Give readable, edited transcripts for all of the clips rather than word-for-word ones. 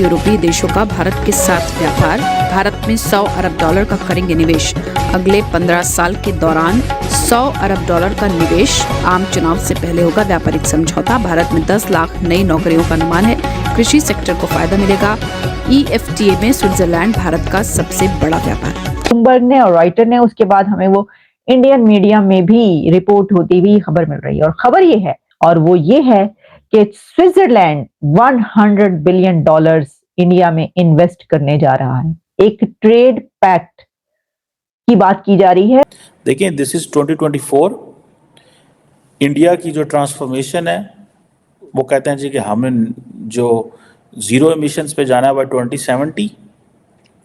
यूरोपीय देशों का भारत के साथ व्यापार। भारत में 100 अरब डॉलर का करेंगे निवेश। अगले 15 साल के दौरान 100 अरब डॉलर का निवेश। आम चुनाव से पहले होगा व्यापारिक समझौता। भारत में 10 लाख नई नौकरियों का अनुमान है। कृषि सेक्टर को फायदा मिलेगा। EFTA में स्विट्जरलैंड भारत का सबसे बड़ा व्यापार। ब्लूमबर्ग ने और रॉयटर ने, उसके बाद हमें वो इंडियन मीडिया में भी रिपोर्ट होती हुई खबर मिल रही है, और खबर ये है, और वो ये है कि स्विट्जरलैंड 100 बिलियन डॉलर्स इंडिया में इन्वेस्ट करने जा रहा है। एक ट्रेड पैक्ट की बात की जा रही है। देखिए, दिस इज 2024। इंडिया की जो ट्रांसफॉर्मेशन है, वो कहते हैं जी कि हमें जो जीरो एमिशंस पे जाना है बाय 2070,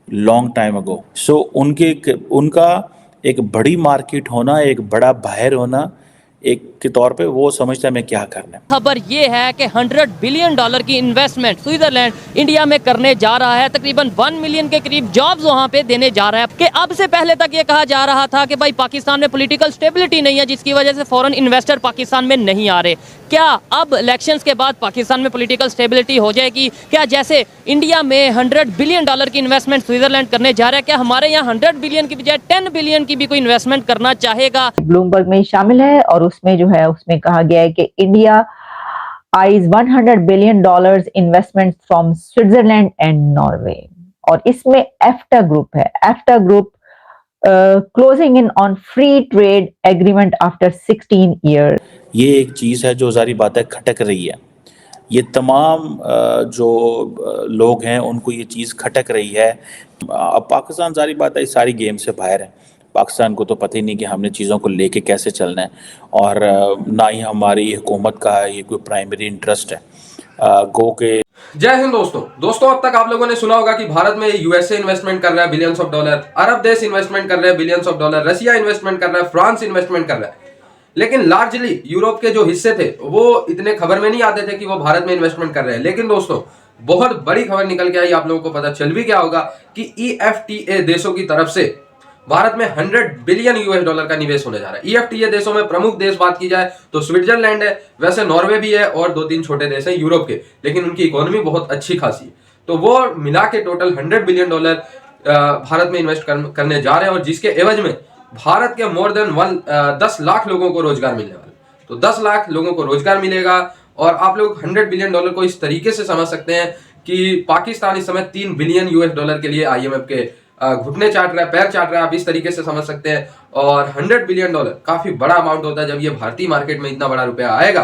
लॉन्ग टाइम अगो। सो उनका एक बड़ी मार्केट होना, एक बड़ा बाहर होना, एक के तौर पे वो समझता है मैं क्या करना है। खबर ये है कि 100 बिलियन डॉलर की इन्वेस्टमेंट स्विट्जरलैंड इंडिया में करने जा रहा है। तकरीबन 1 मिलियन के करीब जॉब्स वहां पे देने जा रहा है। कि अब से पहले तक ये कहा जा रहा था कि भाई पाकिस्तान में पॉलिटिकल स्टेबिलिटी नहीं है, जिसकी वजह से फॉरेन इन्वेस्टर पाकिस्तान में नहीं आ रहे। क्या अब इलेक्शंस के बाद पाकिस्तान में पॉलिटिकल स्टेबिलिटी हो जाएगी? क्या जैसे इंडिया में 100 बिलियन डॉलर की इन्वेस्टमेंट स्विट्जरलैंड करने जा रहा है, क्या हमारे यहाँ 100 बिलियन की बजाय 10 बिलियन की भी कोई इन्वेस्टमेंट करना चाहेगा? ब्लूमबर्ग में शामिल है, और उसमें जो है उसमें कहा गया है कि India eyes 100 billion dollars investment from Switzerland and Norway. और इसमें एफ्टा ग्रुप है। EFTA group closing in on free trade agreement after 16 years. ये एक चीज़ है जो सारी बातें खटक रही है। ये तमाम जो लोग हैं उनको ये चीज़ खटक रही है। अब पाकिस्तान सारी बात है, सारी गेम से बाहर है। पाकिस्तान को तो पता ही नहीं कि हमने चीज़ों को लेके कैसे चलना है, और ना ही हमारी हुकूमत का ये कोई प्राइमरी इंटरेस्ट है। गो के जय हिंद दोस्तों, अब तक आप लोगों ने सुना होगा कि भारत में यूएसए इन्वेस्टमेंट कर रहा है बिलियंस ऑफ डॉलर, अरब देश इन्वेस्टमेंट कर रहे हैं billions of dollar, Russia investment कर रहा है, फ्रांस इन्वेस्टमेंट कर रहा है। लेकिन लार्जली यूरोप के जो हिस्से थे वो इतने खबर में नहीं आते थे कि वो भारत में इन्वेस्टमेंट कर रहे हैं। लेकिन दोस्तों, बहुत बड़ी खबर निकल के आई, आप लोगों को पता चल भी क्या होगा कि EFTA देशों की तरफ से भारत में 100 बिलियन यूएस डॉलर का निवेश होने जा रहा है। EFTA देशों में प्रमुख देश बात की जाए तो स्विट्जरलैंड है, वैसे नॉर्वे भी है, और 2-3 छोटे देश हैं यूरोप के, लेकिन उनकी इकोनॉमी बहुत अच्छी खासी है। तो वो मिला के टोटल 100 बिलियन डॉलर भारत में इन्वेस्ट करने जा रहे हैं, और जिसके एवज में भारत के मोर देन 10 लाख लोगों को रोजगार मिलने वाला। तो 10 लाख लोगों को रोजगार मिलेगा। और आप लोग 100 बिलियन डॉलर को इस तरीके से समझ सकते हैं कि पाकिस्तान इस समय 3 बिलियन यूएस डॉलर के लिए IMF के घुटने चाट रहा है, पैर चाट रहा है, आप इस तरीके से समझ सकते हैं। और 100 बिलियन डॉलर काफी बड़ा अमाउंट होता है। जब ये भारतीय मार्केट में इतना बड़ा रुपया आएगा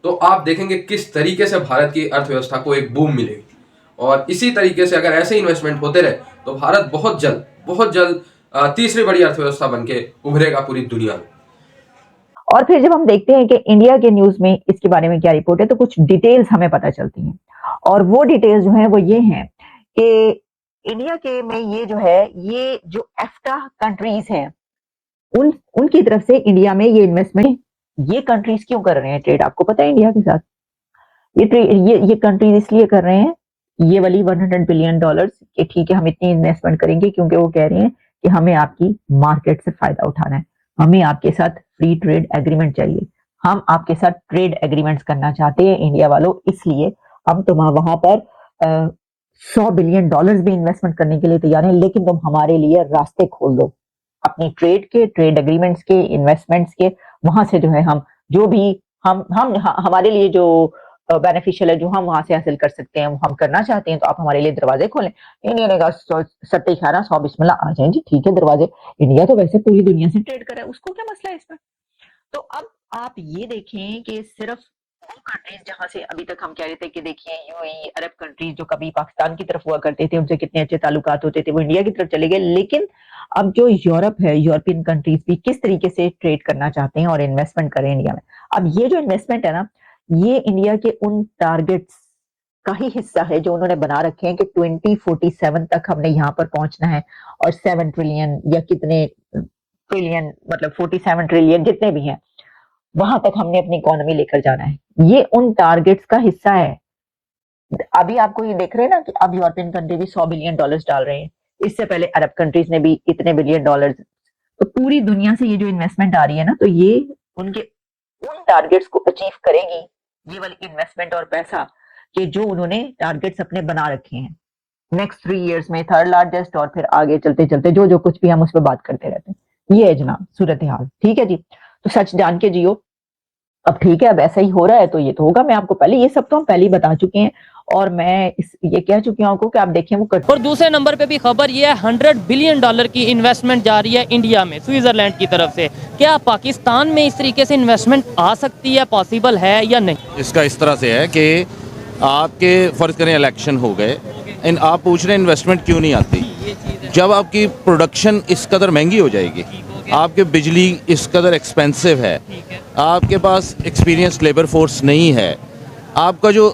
तो आप देखेंगे किस तरीके से भारत की अर्थव्यवस्था को एक बूम मिलेगी। और इसी तरीके से अगर ऐसे इन्वेस्टमेंट होते रहे तो भारत बहुत जल्द तीसरी बड़ी अर्थव्यवस्था बनके उभरेगा पूरी दुनिया में। और फिर जब हम देखते हैं कि इंडिया के न्यूज में इसके बारे में क्या रिपोर्ट है, तो कुछ डिटेल्स हमें पता चलती हैं। और वो डिटेल्स जो हैं वो ये हैं कि इंडिया के में ये जो एफ्टा कंट्रीज हैं उनकी तरफ से इंडिया में ये इन्वेस्टमेंट ये कंट्रीज क्यों कर रहे हैं ट्रेड, आपको पता है इंडिया के साथ? ये कंट्रीज इसलिए कर रहे हैं, ये वाली 100 बिलियन डॉलर्स कि ठीक है हम इतनी इन्वेस्टमेंट करेंगे, क्योंकि वो कह रहे हैं कि हमें आपकी मार्केट से फायदा उठाना है, हमें आपके साथ फ्री ट्रेड एग्रीमेंट चाहिए, हम आपके साथ ट्रेड एग्रीमेंट्स करना चाहते हैं इंडिया वालों, इसलिए हम तुम वहां पर 100 बिलियन डॉलर्स भी इन्वेस्टमेंट करने के लिए तैयार हैं, लेकिन तुम हमारे लिए रास्ते खोल दो अपनी ट्रेड एग्रीमेंट्स के, इन्वेस्टमेंट्स के। वहां से जो है हम जो भी हम हमारे लिए जो बेनिफिशियल है, जो हम वहां से हासिल कर सकते हैं, हम करना चाहते हैं, तो आप हमारे लिए दरवाजे खोलें। इंडिया ने कहा सत्ते खाना 100 बिस्मिल्लाह आ जाए जी, ठीक है दरवाजे। इंडिया तो वैसे पूरी दुनिया से ट्रेड कर रहा है, उसको क्या मसला है इसमें? तो अब आप ये देखें कि सिर्फ वो कंट्रीज जहां से अभी तक हम कह रहे थे कि देखिए यूएई, अरब कंट्रीज जो कभी पाकिस्तान की तरफ हुआ करते थे, उनसे कितने अच्छे ताल्लुकात होते थे, वो इंडिया की तरफ चले गए। लेकिन अब जो यूरोप है, यूरोपियन कंट्रीज भी किस तरीके से ट्रेड करना चाहते हैं और इन्वेस्टमेंट करें इंडिया में। अब ये जो इन्वेस्टमेंट है ना, ये इंडिया के उन टारगेट्स का ही हिस्सा है जो उन्होंने बना रखे हैं कि 2047 तक हमने यहाँ पर पहुंचना है, और 7 ट्रिलियन या कितने ट्रिलियन, मतलब 47 ट्रिलियन जितने भी हैं, वहां तक हमने अपनी इकोनॉमी लेकर जाना है। ये उन टारगेट्स का हिस्सा है। अभी आपको ये देख रहे हैं ना कि अब यूरोपियन कंट्री भी 100 बिलियन डॉलर्स डाल रहे हैं, इससे पहले अरब कंट्रीज ने भी इतने बिलियन डॉलर्स। तो पूरी दुनिया से ये जो इन्वेस्टमेंट आ रही है ना, तो ये उनके उन टारगेट्स को अचीव करेगी, ये वाली इन्वेस्टमेंट और पैसा, कि जो उन्होंने टारगेट्स अपने बना रखे हैं नेक्स्ट 3 इयर्स में, थर्ड लार्जेस्ट, और फिर आगे चलते चलते जो जो कुछ भी हम उस पर बात करते रहते हैं। ये है जनाब सूरत हाल। ठीक है जी, तो सच जान के जियो। अब ठीक है, अब ऐसा ही हो रहा है तो ये तो होगा। मैं आपको पहले ये सब तो हम पहले ही बता चुके हैं, और मैं ये कह चुकी हूँ आपको कि आप देखें वो और दूसरे नंबर पे भी खबर ये है, $100 बिलियन की इन्वेस्टमेंट जा रही है इंडिया में स्विट्जरलैंड की तरफ से। क्या पाकिस्तान में इस तरीके से इन्वेस्टमेंट आ सकती है, पॉसिबल है या नहीं? इसका इस तरह से है कि आपके फर्ज करें इलेक्शन हो गए, आप पूछ रहे हैं इन्वेस्टमेंट क्यों नहीं आती। जब आपकी प्रोडक्शन इस कदर महंगी हो जाएगी, आपके बिजली इस कदर एक्सपेंसिव है, आपके पास एक्सपीरियंस लेबर फोर्स नहीं है, आपका जो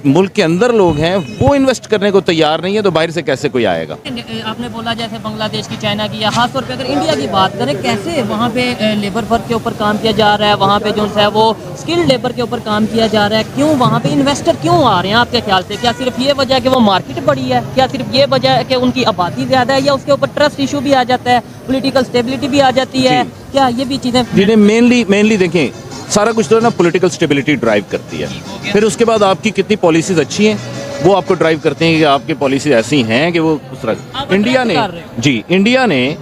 मुल्क के अंदर लोग हैं वो इन्वेस्ट करने को तैयार नहीं है, तो बाहर से कैसे कोई आएगा। आपने बोला जैसे बांग्लादेश की, चाइना की, या खास तौर पे अगर इंडिया की बात करें, कैसे वहाँ पे लेबर वर्क के ऊपर काम किया जा रहा है, वहाँ पे जो है वो स्किल्ड लेबर के ऊपर काम किया जा रहा है, क्यों वहाँ पे इन्वेस्टर क्यों आ रहे हैं आपके ख्याल से? क्या सिर्फ ये वजह है कि वो मार्केट बड़ी है, क्या सिर्फ ये वजह है कि उनकी आबादी ज़्यादा है, या उसके ऊपर ट्रस्ट इशू भी आ जाता है, पॉलिटिकल स्टेबिलिटी भी आ जाती है, क्या ये भी चीज़ें? जिन्हें मेनली देखें, सारा कुछ तो है ना पॉलिटिकल स्टेबिलिटी ड्राइव करती है। फिर उसके बाद आपकी कितनी पॉलिसीज अच्छी हैं वो आपको ड्राइव करते हैं कि आपकी पॉलिसीज ऐसी हैं कि वो उस तरह। इंडिया ने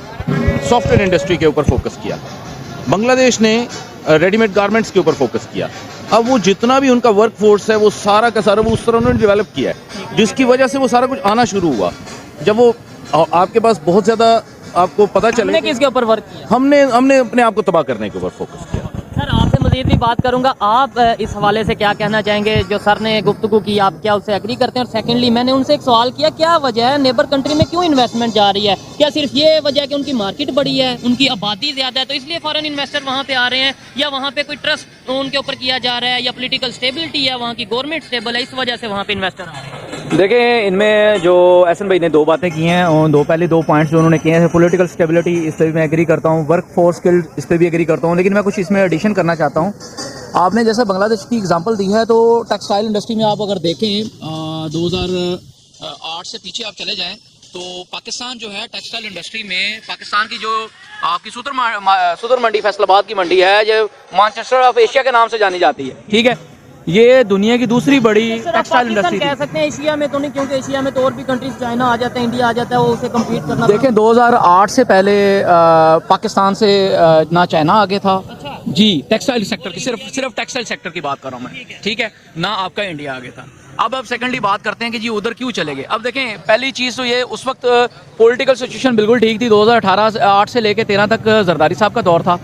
सॉफ्टवेयर इंडस्ट्री के ऊपर फोकस किया, बांग्लादेश ने रेडीमेड गारमेंट्स के ऊपर फोकस किया। अब वो जितना भी उनका वर्क फोर्स है वो सारा का सारा वो उस तरह उन्होंने डेवलप किया है, जिसकी वजह से वो सारा कुछ आना शुरू हुआ। जब वो आपके पास बहुत ज़्यादा आपको पता चले, किसके ऊपर वर्क किया? हमने अपने आप को तबाह करने के ऊपर फोकस किया। सर आपसे मज़ीद भी बात करूंगा, आप इस हवाले से क्या कहना चाहेंगे? जो सर ने गुफ्तगू की, आप क्या उससे एग्री करते हैं? और सेकेंडली मैंने उनसे एक सवाल किया, क्या वजह है नेबर कंट्री में क्यों इन्वेस्टमेंट जा रही है? क्या सिर्फ ये वजह है कि उनकी मार्केट बड़ी है, उनकी आबादी ज़्यादा है, तो इसलिए फॉरेन इन्वेस्टर वहाँ पे आ रहे हैं, या वहाँ पे कोई ट्रस्ट उनके ऊपर किया जा रहा है, या पोलिटिकल स्टेबिलिटी है, वहाँ की गवर्नमेंट स्टेबल है, इस वजह से वहाँ पे इन्वेस्टर आ रहे हैं? देखिए, इनमें जो एहसन भाई ने दो बातें की हैं, और पहले दो पॉइंट्स जो उन्होंने किए हैं, पॉलिटिकल स्टेबिलिटी, इस पर भी मैं एग्री करता हूँ, वर्क फोर्स स्किल्ड, इस पर भी एग्री करता हूँ, लेकिन मैं कुछ इसमें एडिशन करना चाहता हूँ। आपने जैसे बांग्लादेश की एग्जांपल दी है, तो टेक्सटाइल इंडस्ट्री में आप अगर देखें 2008 से पीछे आप चले जाएं तो पाकिस्तान जो है टेक्सटाइल इंडस्ट्री में, पाकिस्तान की जो आपकी सुदर मंडी फैसलाबाद की मंडी है, जो मैनचेस्टर ऑफ एशिया के नाम से जानी जाती है, ठीक है, ये दुनिया की दूसरी बड़ी टेक्सटाइल इंडस्ट्री कह सकते हैं। एशिया में तो नहीं, क्योंकि एशिया में तो और भी कंट्रीज, चाइना आ जाता है, इंडिया आ जाता है, वो उसे कम्पीट करना। देखें 2008 से पहले पाकिस्तान से ना चाइना आगे था जी, टेक्सटाइल सेक्टर की, सिर्फ टेक्सटाइल सेक्टर की बात कर रहा हूँ मैं, ठीक है ना, आपका इंडिया आगे था। अब सेकेंडली बात करते हैं कि जी उधर क्यों चले गए। अब देखें, पहली चीज़ तो ये, उस वक्त पॉलिटिकल सिचुएशन बिल्कुल ठीक थी। 2018 से लेकर 13 तक जरदारी साहब का दौर था।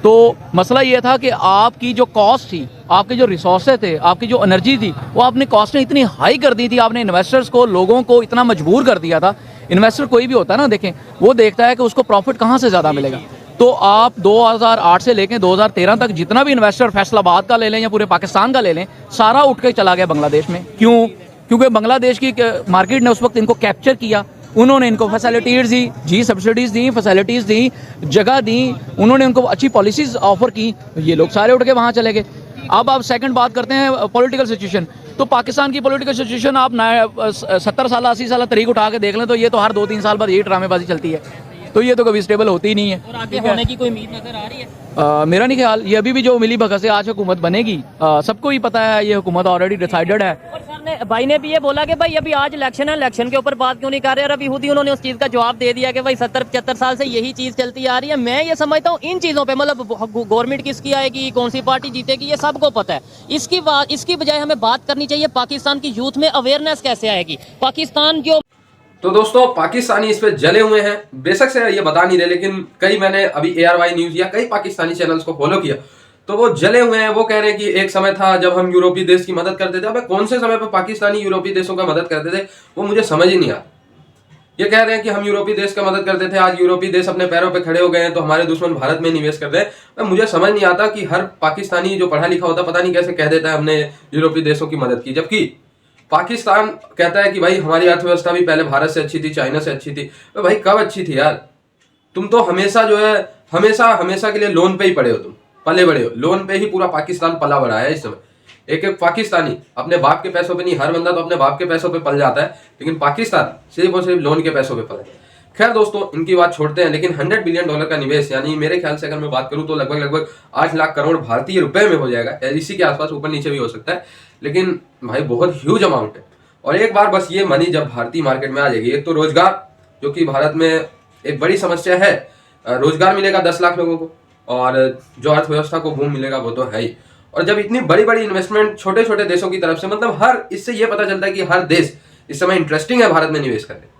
तो मसला ये था कि आपकी जो कॉस्ट थी, आपके जो रिसोर्सेज थे, आपकी जो एनर्जी थी, वो आपने कॉस्ट ने इतनी हाई कर दी थी, आपने इन्वेस्टर्स को, लोगों को इतना मजबूर कर दिया था। इन्वेस्टर कोई भी होता है ना, देखें, वो देखता है कि उसको प्रॉफिट कहाँ से ज़्यादा मिलेगा। तो आप 2008 से लेकर 2013 तक जितना भी इन्वेस्टर फैसलाबाद का ले लें या पूरे पाकिस्तान का ले लें, सारा उठ के चला गया बांग्लादेश में। क्यों? क्योंकि बांग्लादेश की मार्केट ने उस वक्त इनको कैप्चर किया, उन्होंने इनको फैसिलिटीज़ दी जी, सब्सिडीज़ दी, फैसिलिटीज़ दी, जगह दी, उन्होंने उनको अच्छी पॉलिसीज़ ऑफर की, ये लोग सारे उठ के वहाँ चले गए। अब आप सेकंड बात करते हैं पॉलिटिकल सिचुएशन, तो पाकिस्तान की पॉलिटिकल सिचुएशन आप 70 साल 80 साल तारीख उठा के देख लें, तो ये तो हर 2-3 साल बाद यही ड्रामेबाजी चलती है, तो ये तो कभी स्टेबल होती ही नहीं है। और आगे होने की कोई उम्मीद नजर आ रही है? मेरा नहीं ख्याल, ये अभी भी जो मिली भगत से आज हुकूमत बनेगी, सबको ही पता है, ये हुकूमत ऑलरेडी डिसाइडेड है। और सर ने, भाई ने भी ये बोला कि भाई अभी आज इलेक्शन है, इलेक्शन के ऊपर बात क्यों नहीं कर रहे, और अभी खुद ही उन्होंने उस चीज़ का जवाब दे दिया कि भाई 70-75 साल से यही चीज़ चलती आ रही है। मैं ये समझता हूँ इन चीज़ों पे, मतलब गवर्नमेंट किसकी आएगी, कौन सी पार्टी जीतेगी, ये सबको पता है। इसकी बजाय हमें बात करनी चाहिए पाकिस्तान की यूथ में अवेयरनेस कैसे आएगी। पाकिस्तान जो, तो दोस्तों पाकिस्तानी इस पे जले हुए हैं, बेशक से ये बता नहीं रहे, लेकिन कई मैंने अभी ARY न्यूज या कई पाकिस्तानी चैनल्स को फॉलो किया, तो वो जले हुए हैं। वो कह रहे हैं कि एक समय था जब हम यूरोपीय देश की मदद करते थे। अब कौन से समय पे पाकिस्तानी यूरोपीय देशों का मदद करते थे, वो मुझे समझ ही नहीं आता। ये कह रहे हैं कि हम यूरोपीय देश का मदद करते थे, आज यूरोपीय देश अपने पैरों पे खड़े हो गए हैं, तो हमारे दुश्मन भारत में निवेश कर रहे हैं। मुझे समझ नहीं आता कि हर पाकिस्तानी जो पढ़ा लिखा होता, पता नहीं कैसे कह देता है हमने यूरोपीय देशों की मदद की, जबकि पाकिस्तान कहता है कि भाई हमारी अर्थव्यवस्था भी पहले भारत से अच्छी थी, चाइना से अच्छी थी। तो भाई कब अच्छी थी यार? तुम तो हमेशा जो है, हमेशा के लिए लोन पे ही पड़े हो, तुम पले बड़े हो, लोन पे ही पूरा पाकिस्तान पला बड़ा है इस समय। एक पाकिस्तानी अपने बाप के पैसों पे नहीं, हर बंदा तो अपने बाप के पैसों पे पल जाता है, लेकिन पाकिस्तान सिर्फ और सिर्फ लोन के पैसों पे पला है। खैर दोस्तों, इनकी बात छोड़ते हैं, लेकिन $100 बिलियन का निवेश, यानी मेरे ख्याल से अगर मैं बात करूं तो लगभग 8 लाख करोड़ भारतीय रुपए में हो जाएगा, इसी के आसपास, ऊपर नीचे भी हो सकता है। लेकिन भाई बहुत ह्यूज अमाउंट है। और एक बार बस ये मनी जब भारतीय मार्केट में आ जाएगी, एक तो रोजगार जो कि भारत में एक बड़ी समस्या है, रोजगार मिलेगा 10 लाख लोगों को, और जो अर्थव्यवस्था को बूम मिलेगा वो तो है ही। और जब इतनी बड़ी बड़ी इन्वेस्टमेंट छोटे छोटे देशों की तरफ से, मतलब हर, इससे ये पता चलता है कि हर देश इस समय इंटरेस्टिंग है भारत में निवेश करने।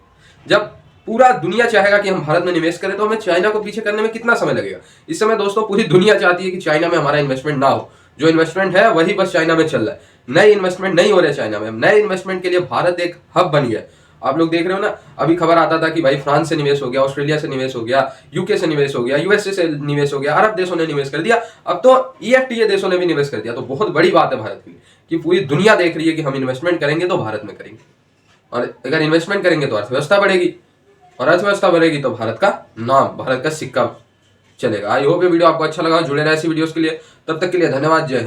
जब पूरा दुनिया चाहेगा कि हम भारत में निवेश करें तो हमें चाइना को पीछे करने में कितना समय लगेगा। इस समय दोस्तों पूरी दुनिया चाहती है कि चाइना में हमारा इन्वेस्टमेंट ना हो, जो इन्वेस्टमेंट है वही बस चाइना में चल रहा है, नई इन्वेस्टमेंट नहीं हो रहा है चाइना में। नए इन्वेस्टमेंट के लिए भारत एक हब बन गया है। आप लोग देख रहे हो ना, अभी खबर आता था कि भाई फ्रांस से निवेश हो गया, ऑस्ट्रेलिया से निवेश हो गया, यूके से निवेश हो गया, यूएसए से निवेश हो गया, अरब देशों ने निवेश कर दिया, अब तो EFTA देशों ने भी निवेश कर दिया। तो बहुत बड़ी बात है भारत के लिए कि पूरी दुनिया देख रही है कि हम इन्वेस्टमेंट करेंगे तो भारत में करेंगे, और अगर इन्वेस्टमेंट करेंगे तो अर्थव्यवस्था बढ़ेगी, और अर्थव्यवस्था बढ़ेगी तो भारत का नाम, भारत का सिक्का चलेगा। आई होप ये वीडियो आपको अच्छा लगा, जुड़े रहे ऐसी वीडियोस के लिए। तब तक के लिए धन्यवाद, जय हिंद।